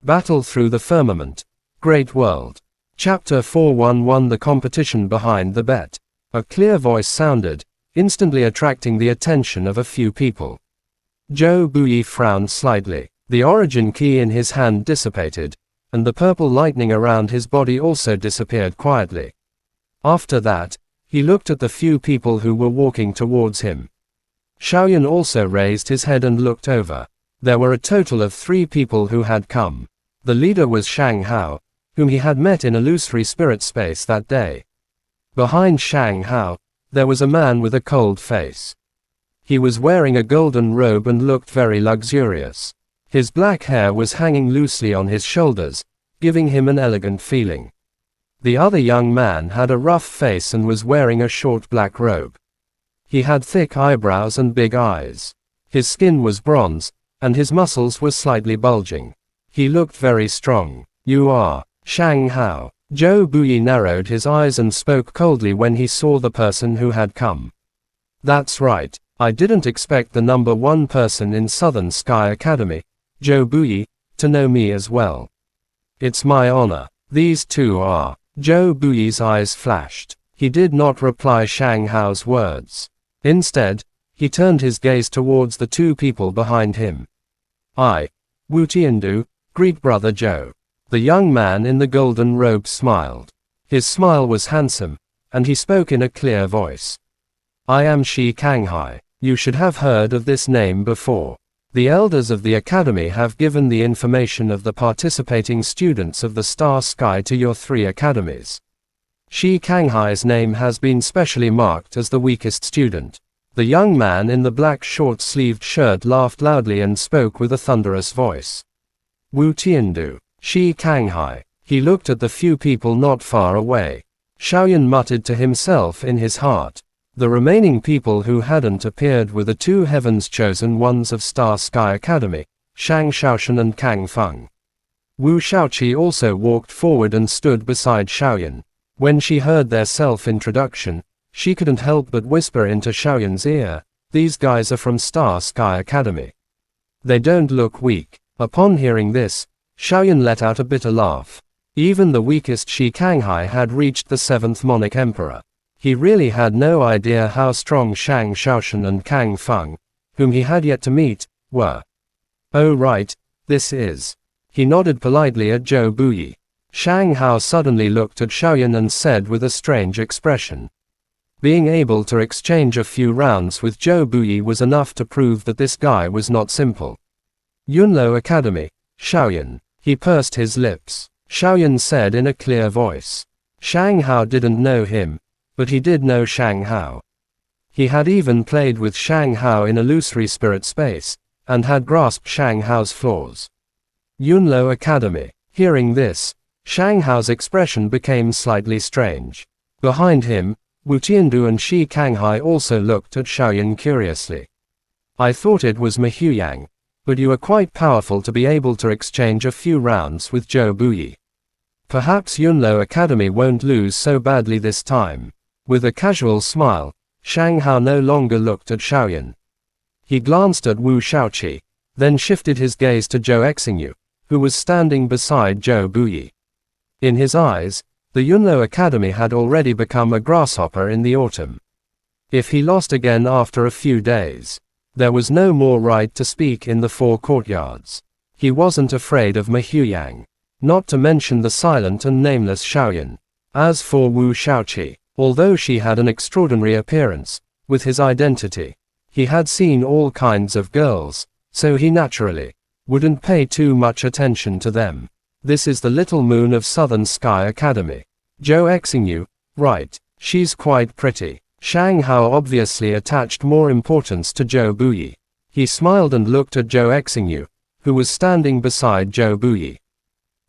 Battle through the firmament. Great world. Chapter 411. The competition behind the bet. A clear voice sounded, instantly attracting the attention of a few people. Zhou Buyi frowned slightly. The origin key in his hand dissipated, and the purple lightning around his body also disappeared quietly. After that, he looked at the few people who were walking towards him. Xiaoyan also raised his head and looked over. There were a total of 3 people who had come. The leader was Shang Hao, whom he had met in illusory spirit space that day. Behind Shang Hao, there was a man with a cold face. He was wearing a golden robe and looked very luxurious. His black hair was hanging loosely on his shoulders, giving him an elegant feeling. The other young man had a rough face and was wearing a short black robe. He had thick eyebrows and big eyes. His skin was bronze, and his muscles were slightly bulging. He looked very strong. "You are Shang Hao." Zhou Buyi narrowed his eyes and spoke coldly when he saw the person who had come. "That's right. I didn't expect the number 1 person in Southern Sky Academy, Zhou Buyi, to know me as well. It's my honor. These two are." Zhou Buyi's eyes flashed. He did not reply Shang Hao's words. Instead, he turned his gaze towards the 2 people behind him. "I, Wu Tiandu, greet Brother Zhou." The young man in the golden robe smiled. His smile was handsome, and he spoke in a clear voice. "I am Shi Kanghai. You should have heard of this name before. The elders of the academy have given the information of the participating students of the Star Sky to your 3 academies. Shi Kanghai's name has been specially marked as the weakest student." The young man in the black short-sleeved shirt laughed loudly and spoke with a thunderous voice. "Wu Tiandu, Shi Kanghai." He looked at the few people not far away. Xiaoyan muttered to himself in his heart. The remaining people who hadn't appeared were the 2 heavens chosen ones of Star Sky Academy, Shang Xiaoshan and Kang Feng. Wu Xiaoqi also walked forward and stood beside Xiaoyan. When she heard their self-introduction, she couldn't help but whisper into Xiaoyan's ear, "These guys are from Star Sky Academy. They don't look weak." Upon hearing this, Xiaoyan let out a bitter laugh. Even the weakest Shi Kanghai had reached the 7th Monarch Emperor. He really had no idea how strong Shang Xiaoshan and Kang Feng, whom he had yet to meet, were. "Oh right, this is." He nodded politely at Zhou Buyi. Shang Hao suddenly looked at Xiaoyan and said with a strange expression. Being able to exchange a few rounds with Zhou Buyi was enough to prove that this guy was not simple. "Yunlo Academy, Xiaoyan." He pursed his lips. Xiaoyan said in a clear voice. Shang Hao didn't know him, but he did know Shang Hao. He had even played with Shang Hao in illusory spirit space, and had grasped Shang Hao's flaws. Yunlo Academy. Hearing this, Shang Hao's expression became slightly strange. Behind him, Wu Tiandu and Shi Kanghai also looked at Xiaoyan curiously. "I thought it was Mahuyang, but you are quite powerful to be able to exchange a few rounds with Zhou Buyi. Perhaps Yunlo Academy won't lose so badly this time." With a casual smile, Shang Hao no longer looked at Xiaoyan. He glanced at Wu Xiaoqi, then shifted his gaze to Zhou Exingyu, who was standing beside Zhou Buyi. In his eyes, the Yunlo Academy had already become a grasshopper in the autumn. If he lost again after a few days, there was no more right to speak in the 4 courtyards. He wasn't afraid of Mahuyang, not to mention the silent and nameless Xiaoyan. As for Wu Xiaoqi, although she had an extraordinary appearance, with his identity, he had seen all kinds of girls, so he naturally wouldn't pay too much attention to them. "This is the little moon of Southern Sky Academy. Zhou Exingyu, right, she's quite pretty." Shang Hao obviously attached more importance to Zhou Buyi. He smiled and looked at Zhou Exingyu, who was standing beside Zhou Buyi.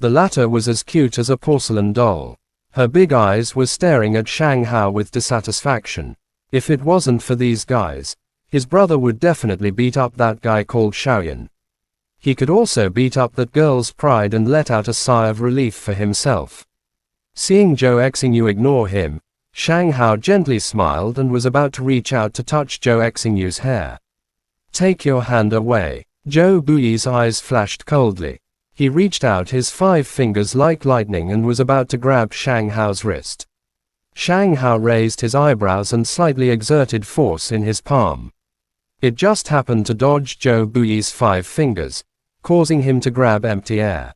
The latter was as cute as a porcelain doll. Her big eyes were staring at Shang Hao with dissatisfaction. If it wasn't for these guys, his brother would definitely beat up that guy called Xiaoyan. He could also beat up that girl's pride and let out a sigh of relief for himself. Seeing Zhou Exingyu ignore him, Shang Hao gently smiled and was about to reach out to touch Zhou Exingyu's hair. "Take your hand away." Zhou Buyi's eyes flashed coldly. He reached out his 5 fingers like lightning and was about to grab Shang Hao's wrist. Shang Hao raised his eyebrows and slightly exerted force in his palm. It just happened to dodge Zhou Buyi's 5 fingers, causing him to grab empty air.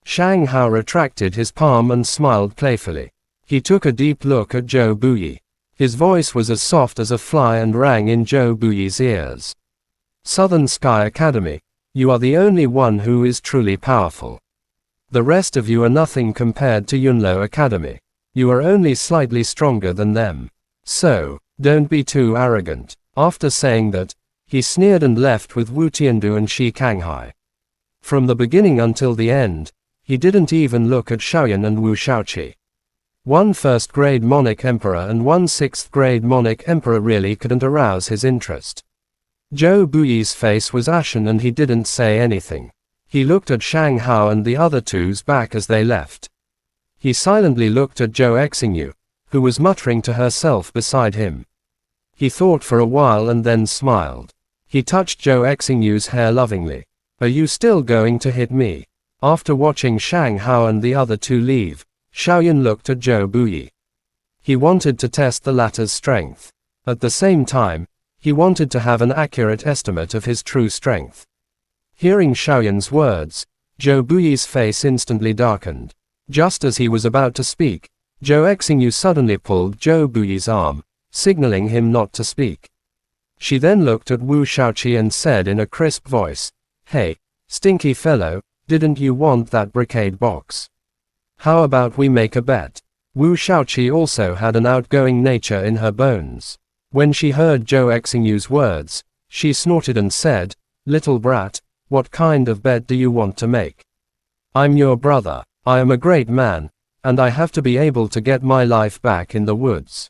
Shang Hao retracted his palm and smiled playfully. He took a deep look at Zhou Buyi. His voice was as soft as a fly and rang in Zhou Buyi's ears. Southern Sky Academy, you are the only one who is truly powerful. The rest of you are nothing compared to Yunlo Academy. You are only slightly stronger than them. So, don't be too arrogant. After saying that, he sneered and left with Wu Tiandu and Shi Kanghai. From the beginning until the end, he didn't even look at Xiaoyan and Wu Shaoqi. One first-grade monarch emperor and one sixth-grade monarch emperor really couldn't arouse his interest. Zhou Buyi's face was ashen and he didn't say anything. He looked at Shang Hao and the other two's back as they left. He silently looked at Zhou Exingyu, who was muttering to herself beside him. He thought for a while and then smiled. He touched Zhou Exingyu's hair lovingly. Are you still going to hit me? After watching Shang Hao and the other two leave, Xiaoyan looked at Zhou Buyi. He wanted to test the latter's strength. At the same time, he wanted to have an accurate estimate of his true strength. Hearing Xiaoyan's words, Zhou Buyi's face instantly darkened. Just as he was about to speak, Zhou Exingyu suddenly pulled Zhou Buyi's arm, signaling him not to speak. She then looked at Wu Shaoqi and said in a crisp voice, "Hey, stinky fellow, didn't you want that brocade box? How about we make a bet?" Wu Shaoqi also had an outgoing nature in her bones. When she heard Zhou Exingyu's words, she snorted and said, "Little brat, what kind of bet do you want to make? I'm your brother, I am a great man, and I have to be able to get my life back in the woods.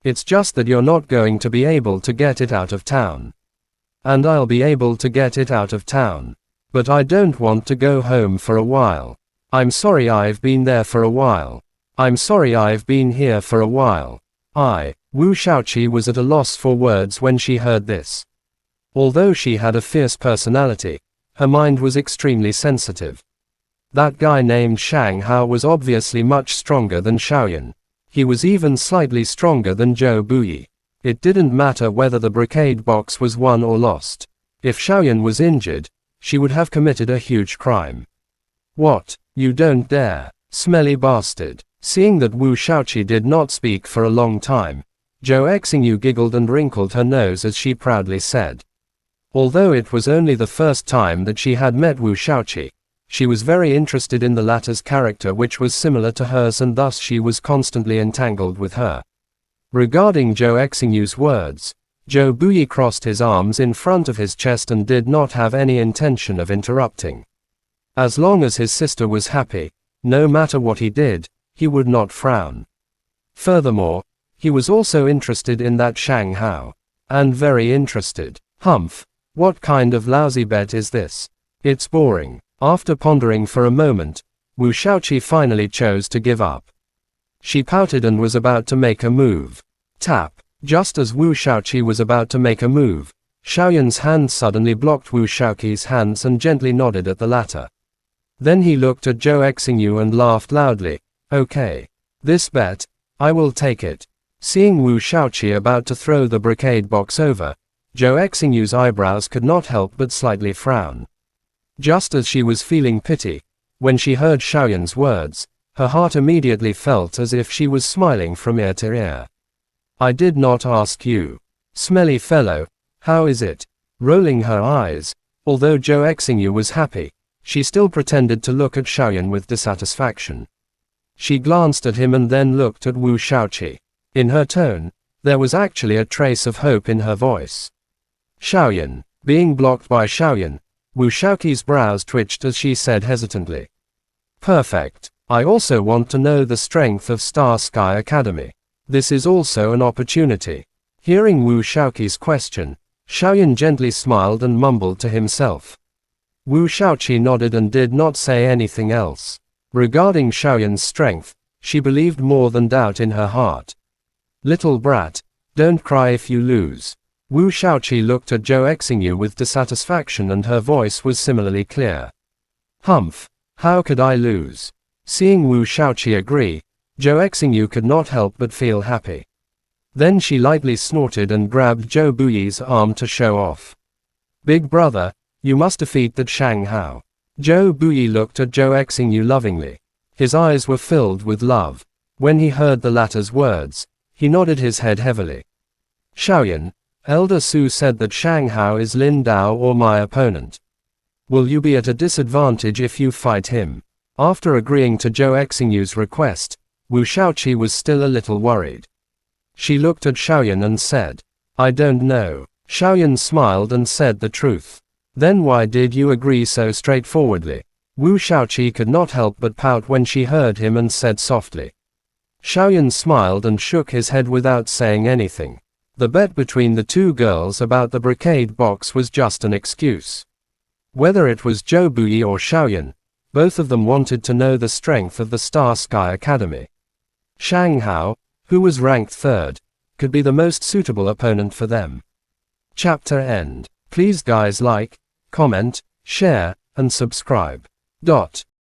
It's just that you're not going to be able to get it out of town. And I'll be able to get it out of town. But I don't want to go home for a while. I'm sorry I've been there for a while. I'm sorry I've been here for a while." Wu Shaoqi was at a loss for words when she heard this. Although she had a fierce personality, her mind was extremely sensitive. That guy named Shang Hao was obviously much stronger than Xiaoyan. He was even slightly stronger than Zhou Buyi. It didn't matter whether the brocade box was won or lost. If Xiaoyan was injured, she would have committed a huge crime. "What? You don't dare, smelly bastard." Seeing that Wu Shaoqi did not speak for a long time, Zhou Exingyu giggled and wrinkled her nose as she proudly said. Although it was only the first time that she had met Wu Shaoqi, she was very interested in the latter's character, which was similar to hers, and thus she was constantly entangled with her. Regarding Zhou Exingyu's words, Zhou Buyi crossed his arms in front of his chest and did not have any intention of interrupting. As long as his sister was happy, no matter what he did, he would not frown. Furthermore, he was also interested in that Shang Hao. And very interested. Humph, what kind of lousy bet is this? It's boring. After pondering for a moment, Wu Shaoqi finally chose to give up. She pouted and was about to make a move. Tap. Just as Wu Shaoqi was about to make a move, Xiaoyan's hand suddenly blocked Wu Shaoqi's hands and gently nodded at the latter. Then he looked at Zhou Exingyu and laughed loudly. "Okay. This bet, I will take it." Seeing Wu Shaoqi about to throw the brocade box over, Zhou Exingyu's eyebrows could not help but slightly frown. Just as she was feeling pity, when she heard Xiaoyan's words, her heart immediately felt as if she was smiling from ear to ear. "I did not ask you. Smelly fellow, how is it?" Rolling her eyes, although Zhou Exingyu was happy, she still pretended to look at Xiaoyan with dissatisfaction. She glanced at him and then looked at Wu Shaoqi. In her tone, there was actually a trace of hope in her voice. "Xiaoyan." Being blocked by Xiaoyan, Wu Shaoqi's brows twitched as she said hesitantly. "Perfect. I also want to know the strength of Star Sky Academy. This is also an opportunity." Hearing Wu Shaoqi's question, Xiaoyan gently smiled and mumbled to himself. Wu Shaoqi nodded and did not say anything else. Regarding Xiaoyan's strength, she believed more than doubt in her heart. "Little brat, don't cry if you lose." Wu Shaoqi looked at Zhou Exingyu with dissatisfaction and her voice was similarly clear. Humph, how could I lose? Seeing Wu Shaoqi agree, Zhou Exingyu could not help but feel happy. Then she lightly snorted and grabbed Zhou Buyi's arm to show off. Big brother, you must defeat that Shang Hao. Zhou Buyi looked at Zhou Exingyu lovingly. His eyes were filled with love. When he heard the latter's words, he nodded his head heavily. Xiaoyan, Elder Su said that Shang Hao is Lin Dao or my opponent. Will you be at a disadvantage if you fight him? After agreeing to Zhou Exingyu's request, Wu Shaoqi was still a little worried. She looked at Xiaoyan and said, I don't know. Xiaoyan smiled and said the truth. Then why did you agree so straightforwardly? Wu Shaoqi could not help but pout when she heard him and said softly. Xiaoyan smiled and shook his head without saying anything. The bet between the two girls about the brocade box was just an excuse. Whether it was Zhou Buyi or Xiaoyan, both of them wanted to know the strength of the Star Sky Academy. Shang Hao, who was ranked third, could be the most suitable opponent for them. Chapter end. Please guys like, comment, share, and subscribe.